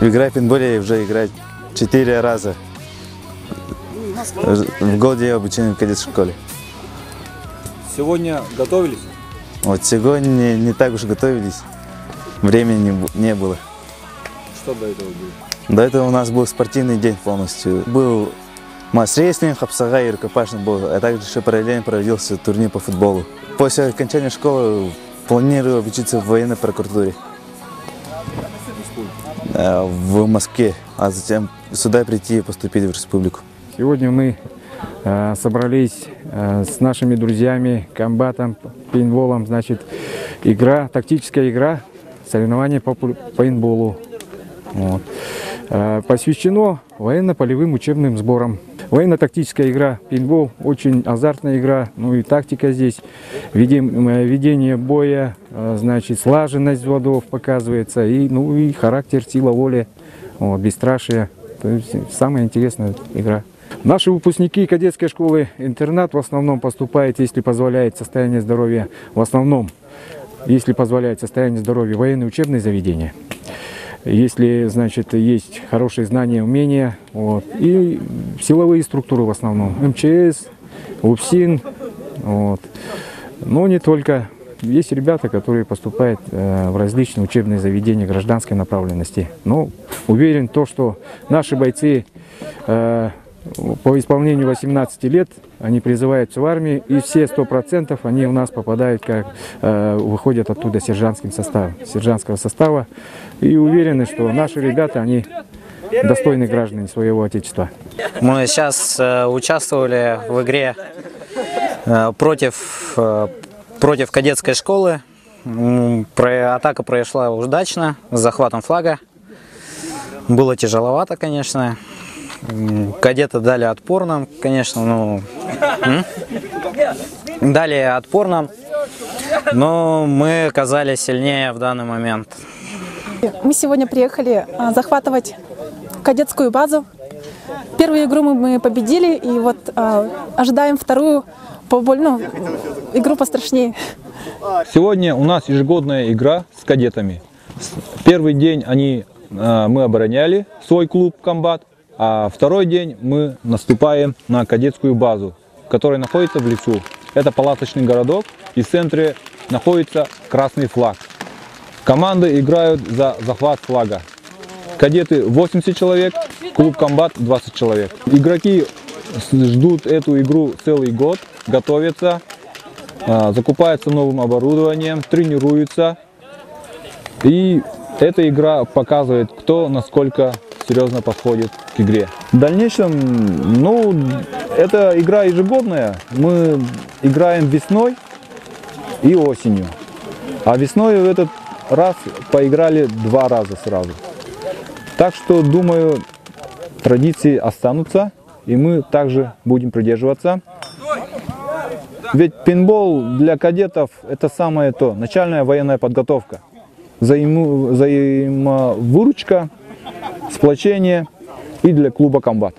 Играю в пейнтболе уже играю 4 раза. В году я обучен в кадетской школе. Сегодня готовились? Вот сегодня не так уж готовились. Времени не было. Что до этого было? До этого у нас был спортивный день полностью. Был масс-рейслинг, хапсага и рукопашный бой, а также еще параллельно проводился турнир по футболу. После окончания школы планирую обучиться в военной прокуратуре в Москве, а затем сюда прийти и поступить в республику. Сегодня мы собрались с нашими друзьями, комбатом, пейнтболом, значит, тактическая игра, соревнования по пейнтболу. Вот. Посвящено военно-полевым учебным сборам. Военно-тактическая игра, пейнтбол, очень азартная игра, ну и тактика здесь, ведение боя, значит, слаженность взводов показывается, и характер, сила воли, вот, бесстрашие. То есть самая интересная игра. Наши выпускники кадетской школы-интернат в основном поступают, если позволяет состояние здоровья, военные учебные заведения. Если, значит, есть хорошие знания, умения, вот, и силовые структуры в основном, МЧС, УФСИН, вот. Но не только. Есть ребята, которые поступают в различные учебные заведения гражданской направленности. Но уверен, что наши бойцы по исполнению 18 лет, они призываются в армию, и все 100% они у нас попадают, выходят оттуда сержантского состава. И уверены, что наши ребята, они достойные граждане своего отечества. Мы сейчас участвовали в игре против кадетской школы. Атака прошла удачно, с захватом флага. Было тяжеловато, конечно. Кадеты дали отпор нам, конечно, но мы оказались сильнее в данный момент. Мы сегодня приехали захватывать кадетскую базу. Первую игру мы победили, и вот ожидаем вторую, игру пострашнее. Сегодня у нас ежегодная игра с кадетами. Первый день мы обороняли свой клуб «Комбат», а второй день мы наступаем на кадетскую базу, которая находится в лесу. Это палаточный городок, и в центре находится красный флаг. Команды играют за захват флага. Кадеты 80 человек, клуб «Комбат» 20 человек. Игроки ждут эту игру целый год, готовятся, закупаются новым оборудованием, тренируются. И эта игра показывает, кто насколько серьезно подходит к игре. В дальнейшем, это игра ежегодная. Мы играем весной и осенью. А весной в этот раз поиграли 2 раза сразу. Так что, думаю, традиции останутся, и мы также будем придерживаться. Ведь пейнтбол для кадетов – это самое то, начальная военная подготовка. Взаимовыручка, сплочение и для клуба «Комбат».